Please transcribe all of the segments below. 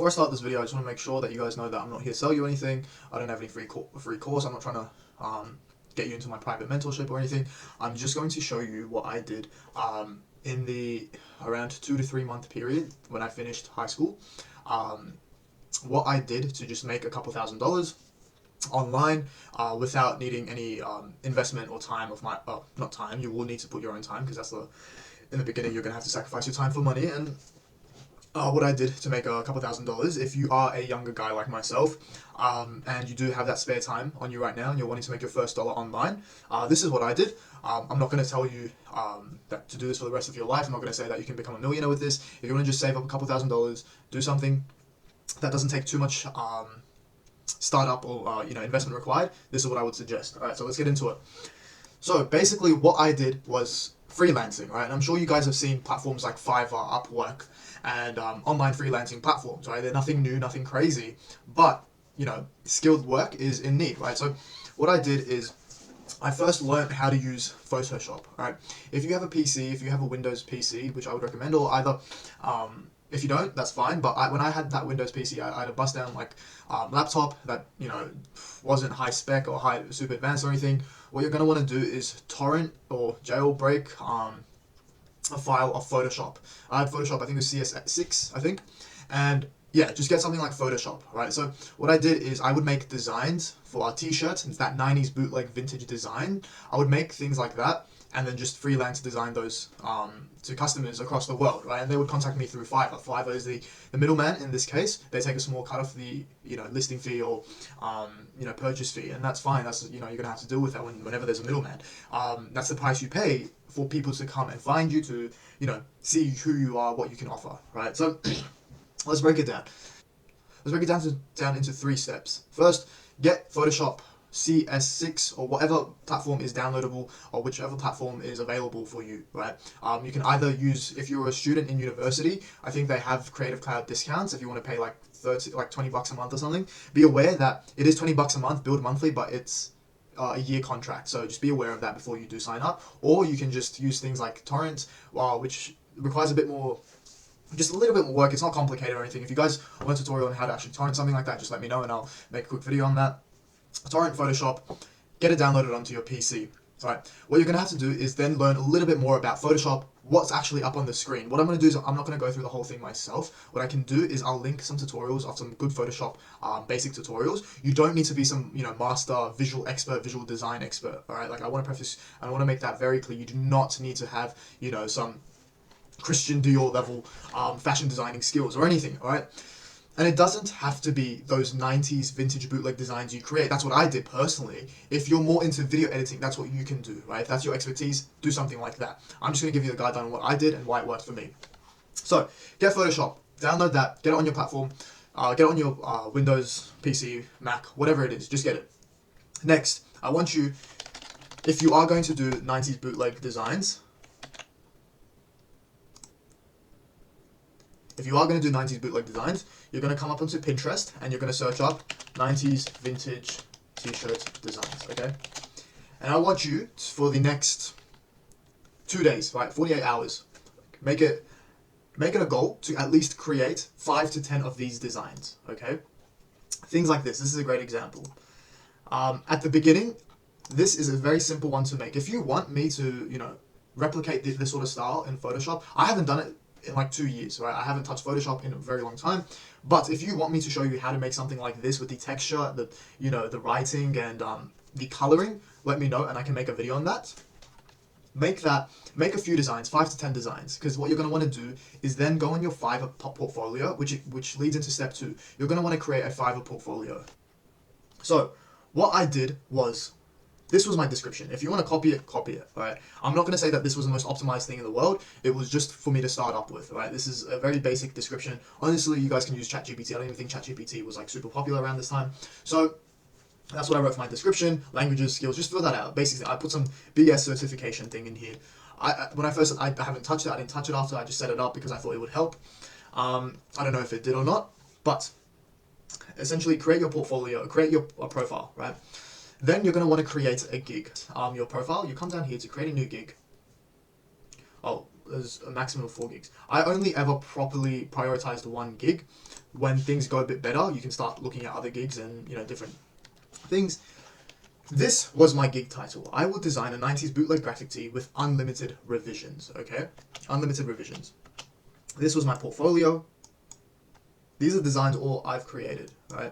Before I start this video, I just want to make sure that you guys know that I'm not here to sell you anything. I don't have any free course. I'm not trying to get you into my private mentorship or anything. I'm just going to show you what I did in the around 2 to 3 month period when I finished high school. What I did to just make a couple $1,000s online without needing any investment or time of my not time. You will need to put your own time because that's in the beginning you're gonna have to sacrifice your time for money. And what I did to make a couple $1,000s, if you are a younger guy like myself, and you do have that spare time on you right now and you're wanting to make your first dollar online, this is what I did. I'm not going to tell you that to do this for the rest of your life. I'm not going to say that you can become a millionaire with this. If you want to just save up a couple $1,000s, do something that doesn't take too much startup or investment required, this is what I would suggest. Alright, so let's get into it. So basically what I did was freelancing, right? And I'm sure you guys have seen platforms like Fiverr, Upwork, and online freelancing platforms, right? They're nothing new, nothing crazy, but skilled work is in need, right? So what I did is I first learned how to use Photoshop, right? If you have a PC, if you have a Windows PC, which I would recommend, or either, if you don't, that's fine. But when I had that Windows PC, I had a bust down laptop that wasn't high spec or super advanced or anything. What you're gonna want to do is torrent or jailbreak a file of Photoshop. I had Photoshop, I think it was CS6, I think, and yeah, just get something like Photoshop, right? So what I did is I would make designs for our t-shirts. It's that 90s bootleg vintage design. I would make things like that and then just freelance design those to customers across the world, right? And they would contact me through Fiverr. Fiverr is the middleman in this case. They take a small cut off the listing fee or purchase fee, and that's fine. That's you're gonna have to deal with that whenever there's a middleman. That's the price you pay for people to come and find you to see who you are, what you can offer, right? So let's break it down. Let's break it down into 3 steps. First, get Photoshop CS6 or whatever platform is downloadable or whichever platform is available for you, right? You can either use, if you're a student in university, I think they have Creative Cloud discounts if you want to pay like $20 a month or something. Be aware that it is $20 a month, billed monthly, but it's a year contract. So just be aware of that before you do sign up. Or you can just use things like Torrent, which requires a bit more, just a little bit more work. It's not complicated or anything. If you guys want a tutorial on how to actually torrent something like that, just let me know and I'll make a quick video on that. Torrent Photoshop, get it downloaded onto your PC. Right. What you're going to have to do is then learn a little bit more about Photoshop, what's actually up on the screen. What I'm going to do is I'm not going to go through the whole thing myself. What I can do is I'll link some tutorials of some good Photoshop basic tutorials. You don't need to be some master visual expert, visual design expert. All right. Like I want to make that very clear. You do not need to have some Christian Dior level fashion designing skills or anything, alright? And it doesn't have to be those 90s vintage bootleg designs you create. That's what I did personally. If you're more into video editing, that's what you can do, right? If that's your expertise, do something like that. I'm just going to give you the guideline on what I did and why it worked for me. So, get Photoshop, download that, get it on your platform, get it on your Windows, PC, Mac, whatever it is, just get it. Next, I want you, if you are going to do 90s bootleg designs, you're going to come up onto Pinterest and you're going to search up 90s vintage t-shirt designs, okay? And I want you for the next 2 days, right, 48 hours, make it a goal to at least create 5 to 10 of these designs, okay? Things like this. This is a great example. At the beginning, this is a very simple one to make. If you want me to, replicate this sort of style in Photoshop, I haven't done it in like 2 years, right? I haven't touched Photoshop in a very long time, but if you want me to show you how to make something like this with the texture, the writing and the coloring, let me know and I can make a video on that. Make a few designs, 5 to 10 designs, because what you're going to want to do is then go on your Fiverr portfolio, which leads into step 2. You're going to want to create a Fiverr portfolio. So what I did was, this was my description. If you want to copy it, right? I'm not going to say that this was the most optimized thing in the world. It was just for me to start up with, right? This is a very basic description. Honestly, you guys can use ChatGPT. I don't even think ChatGPT was like super popular around this time. So that's what I wrote for my description. Languages, skills, just fill that out. Basically, I put some BS certification thing in here. When I first, I haven't touched it. I didn't touch it after. I just set it up because I thought it would help. I don't know if it did or not, but essentially create your portfolio, create your profile, right? Then you're going to want to create a gig. Your profile, you come down here to create a new gig. Oh, there's a maximum of 4 gigs. I only ever properly prioritized 1 gig. when things go a bit better, you can start looking at other gigs and, you know, different things. This was my gig title. I will design a 90s bootleg graphic tee with unlimited revisions, okay? Unlimited revisions. This was my portfolio. These are designs all I've created, right?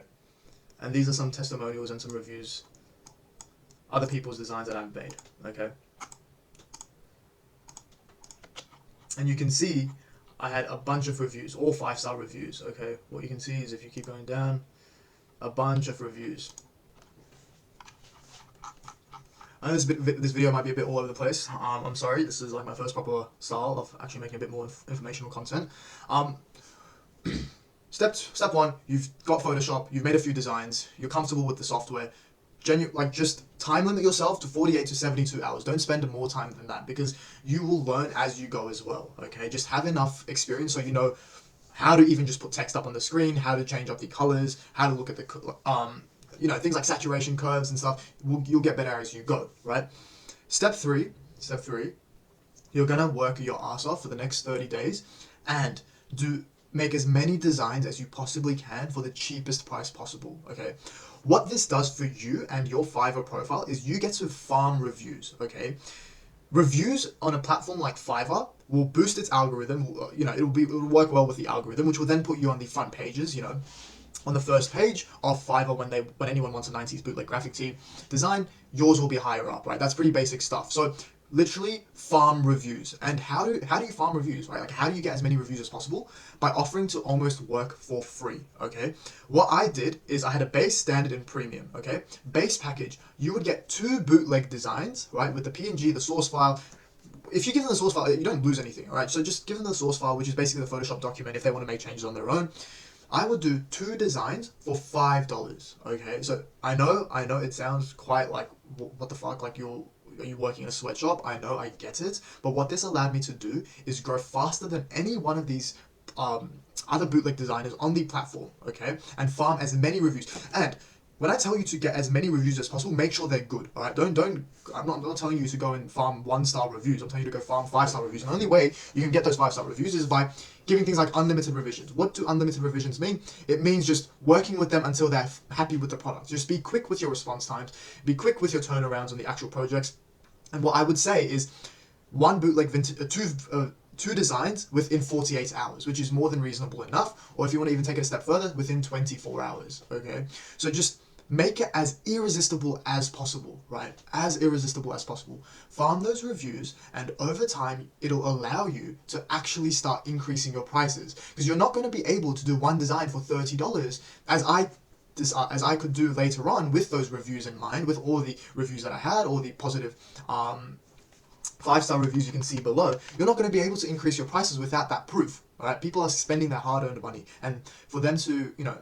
And these are some testimonials and some reviews, other people's designs that I've made, okay? And you can see I had a bunch of reviews, all 5-star reviews, okay? What you can see is if you keep going down, a bunch of reviews. I know this video might be a bit all over the place. I'm sorry, this is like my first proper style of actually making a bit more informational content. Step one, you've got Photoshop, you've made a few designs, you're comfortable with the software. Just time limit yourself to 48 to 72 hours. Don't spend more time than that, because you will learn as you go as well, okay? Just have enough experience so you know how to even just put text up on the screen, how to change up the colors, how to look at the, you know, things like saturation curves and stuff. You'll get better as you go, right? Step three, you're gonna work your ass off for the next 30 days and make as many designs as you possibly can for the cheapest price possible, okay? What this does for you and your Fiverr profile is you get to farm reviews, okay? Reviews on a platform like Fiverr will boost its algorithm, you know, it'll work well with the algorithm, which will then put you on the front pages, you know, on the first page of Fiverr when anyone wants a 90s bootleg graphic tee design, yours will be higher up, right? That's pretty basic stuff. So literally farm reviews. And how do you farm reviews, right? Like, how do you get as many reviews as possible? By offering to almost work for free, okay? What I did is I had a base, standard, and premium, okay? Base package, you would get 2 bootleg designs, right? With the PNG, the source file. If you give them the source file, you don't lose anything, all right? So just give them the source file, which is basically the Photoshop document if they want to make changes on their own. I would do 2 designs for $5, okay? So I know it sounds quite like, what the fuck, like are you working in a sweatshop? I know, I get it. But what this allowed me to do is grow faster than any one of these other bootleg designers on the platform, okay? And farm as many reviews. And when I tell you to get as many reviews as possible, make sure they're good, all right? I'm not telling you to go and farm 1-star reviews. I'm telling you to go farm 5-star reviews. And the only way you can get those 5-star reviews is by giving things like unlimited revisions. What do unlimited revisions mean? It means just working with them until they're happy with the product. Just be quick with your response times, be quick with your turnarounds on the actual projects. And what I would say is 1 bootleg two designs within 48 hours, which is more than reasonable enough. Or if you want to even take it a step further, within 24 hours, okay? So just make it as irresistible as possible, right? As irresistible as possible. Farm those reviews, and over time, it'll allow you to actually start increasing your prices. Because you're not going to be able to do 1 design for $30, as I could do later on with those reviews in mind, with all the reviews that I had, all the positive 5-star reviews you can see below. You're not going to be able to increase your prices without that proof, right? People are spending their hard-earned money, and for them to, you know,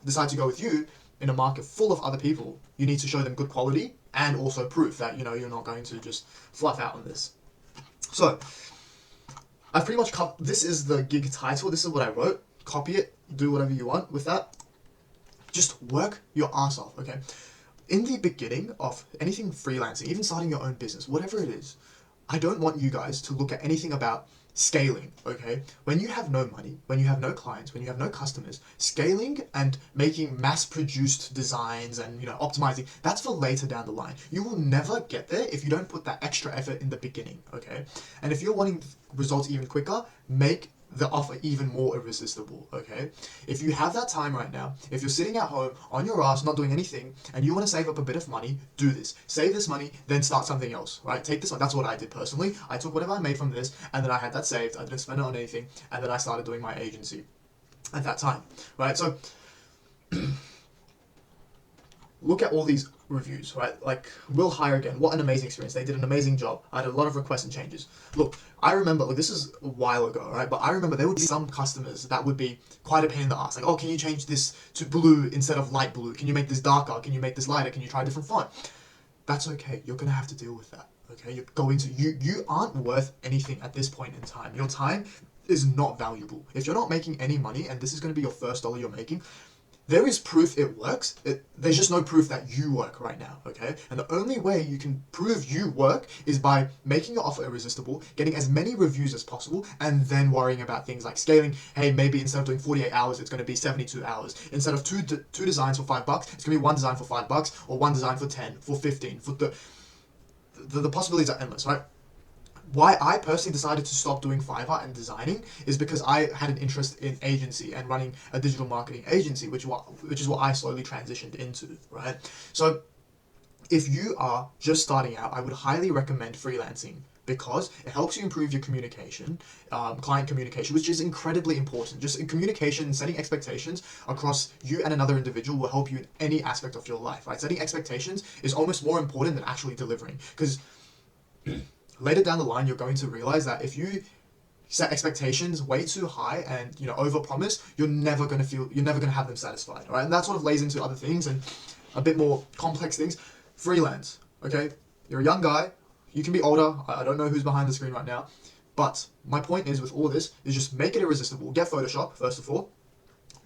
decide to go with you in a market full of other people, you need to show them good quality and also proof that, you know, you're not going to just fluff out on this. So I've pretty much this is the gig title. This is what I wrote. Copy it, do whatever you want with that. Just work your ass off, okay? In the beginning of anything freelancing, even starting your own business, whatever it is, I don't want you guys to look at anything about scaling, okay? When you have no money, when you have no clients, when you have no customers, scaling and making mass-produced designs and, you know, optimizing, that's for later down the line. You will never get there if you don't put that extra effort in the beginning, okay? And if you're wanting results even quicker, make the offer even more irresistible, okay? If you have that time right now, if you're sitting at home on your ass, not doing anything, and you want to save up a bit of money, do this. Save this money, then start something else, right? Take this, that's what I did personally. I took whatever I made from this, and then I had that saved, I didn't spend it on anything, and then I started doing my agency at that time, right? So, look at all these reviews, right? Like, Will Hire Again, what an amazing experience. They did an amazing job. I had a lot of requests and changes. Look, I remember, like, this is a while ago, right? But I remember there would be some customers that would be quite a pain in the ass. Like, oh, can you change this to blue instead of light blue? Can you make this darker? Can you make this lighter? Can you try a different font? That's okay. You're going to have to deal with that, okay? You aren't worth anything at this point in time. Your time is not valuable. If you're not making any money and this is going to be your first dollar you're making, there is proof it works. There's just no proof that you work right now, okay? And the only way you can prove you work is by making your offer irresistible, getting as many reviews as possible, and then worrying about things like scaling. Hey, maybe instead of doing 48 hours, it's going to be 72 hours. Instead of two designs for $5, it's going to be one design for $5, or one design for 10, for 15. For the possibilities are endless, right? Why I personally decided to stop doing Fiverr and designing is because I had an interest in agency and running a digital marketing agency, which is what I slowly transitioned into, right? So if you are just starting out, I would highly recommend freelancing because it helps you improve your communication, client communication, which is incredibly important. Just in communication, setting expectations across you and another individual will help you in any aspect of your life, right? Setting expectations is almost more important than actually delivering, because later down the line, you're going to realize that if you set expectations way too high and overpromise, you're never going to have them satisfied, right? And that sort of lays into other things and a bit more complex things. Freelance, okay? You're a young guy. You can be older. I don't know who's behind the screen right now, but my point is with all this is just make it irresistible. Get Photoshop first of all.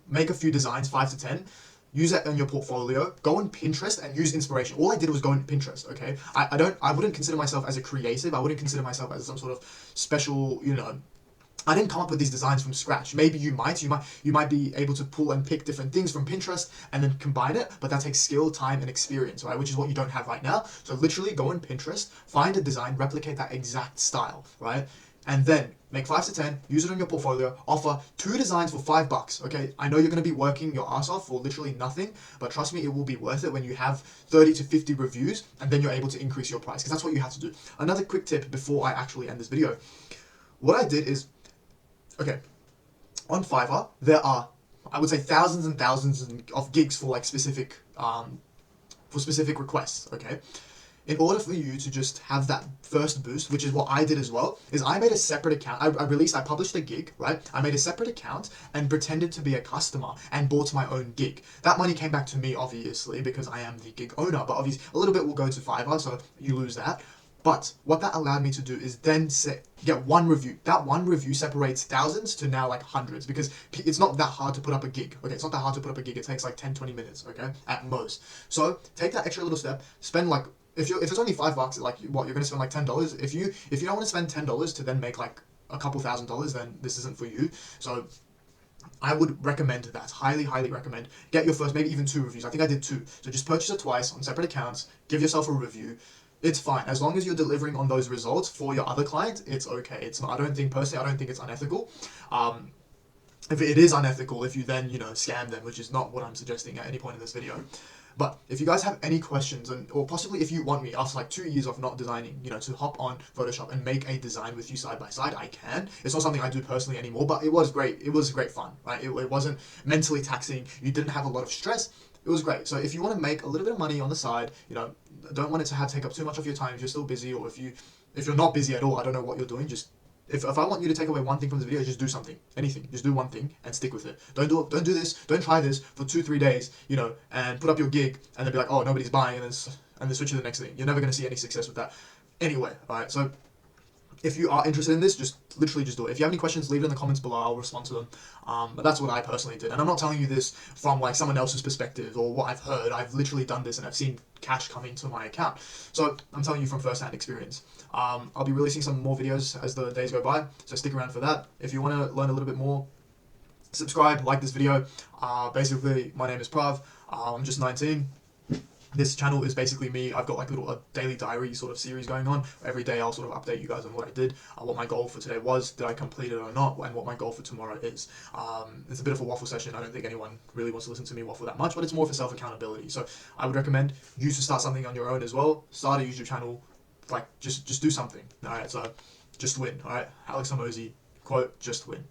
Make a few designs, 5 to 10. Use that in your portfolio. Go on Pinterest and use inspiration. All I did was go on Pinterest, okay? I wouldn't consider myself as a creative. I wouldn't consider myself as some sort of special, I didn't come up with these designs from scratch. Maybe you might be able to pull and pick different things from Pinterest and then combine it, but that takes skill, time, and experience, right? Which is what you don't have right now. So literally go on Pinterest, find a design, replicate that exact style, right? And then make 5 to 10, use it on your portfolio, offer 2 designs for $5, okay? I know you're going to be working your ass off for literally nothing, but trust me, it will be worth it when you have 30 to 50 reviews, and then you're able to increase your price, because that's what you have to do. Another quick tip before I actually end this video. What I did is, okay, on Fiverr, there are, I would say, thousands and thousands of gigs for like specific requests, okay? In order for you to just have that first boost, which is what I did as well, is I made a separate account. I published a gig, right? I made a separate account and pretended to be a customer and bought my own gig. That money came back to me, obviously, because I am the gig owner, but obviously a little bit will go to Fiverr, so you lose that. But what that allowed me to do is then get one review. That one review separates thousands to now like hundreds, because it's not that hard to put up a gig, okay? It's not that hard to put up a gig. It takes like 10, 20 minutes, okay? At most. So take that extra little step, spend like, if it's only $5, like what, you're gonna spend like $10. If you don't want to spend $10 to then make like a couple $1,000s, then this isn't for you. So I would recommend that. Highly, highly recommend. Get your first, maybe even 2 reviews. I think I did 2. So just purchase it twice on separate accounts, give yourself a review. It's fine. As long as you're delivering on those results for your other client, it's okay. It's not, I don't think it's unethical. If it is unethical, if you then, scam them, which is not what I'm suggesting at any point in this video. But if you guys have any questions, or possibly if you want me, after like 2 years of not designing, to hop on Photoshop and make a design with you side by side, I can. It's not something I do personally anymore, but it was great. It was great fun, right? It wasn't mentally taxing. You didn't have a lot of stress. It was great. So if you want to make a little bit of money on the side, don't want it to take up too much of your time if you're still busy, or if you're not busy at all, I don't know what you're doing. Just if I want you to take away one thing from this video, just do something, anything. Just do one thing and stick with it. Don't do this. Don't try this for 2-3 days, and put up your gig and then be like, oh, nobody's buying, and then switch to the next thing. You're never going to see any success with that. Anyway, all right. So if you are interested in this, just literally just do it. If you have any questions, leave it in the comments below. I'll respond to them. But that's what I personally did. And I'm not telling you this from like someone else's perspective or what I've heard. I've literally done this and I've seen cash come into my account. So I'm telling you from first-hand experience. I'll be releasing some more videos as the days go by. So stick around for that. If you want to learn a little bit more, subscribe, like this video. Basically, my name is Prav. I'm just 19. This channel is basically me. I've got like a daily diary sort of series going on. Every day I'll sort of update you guys on what I did, what my goal for today was, did I complete it or not, and what my goal for tomorrow is. It's a bit of a waffle session. I don't think anyone really wants to listen to me waffle that much, but it's more for self-accountability. So I would recommend you to start something on your own as well. Start a YouTube channel, like just do something. All right, so just win. All right, Alex Hormozi quote: "Just win."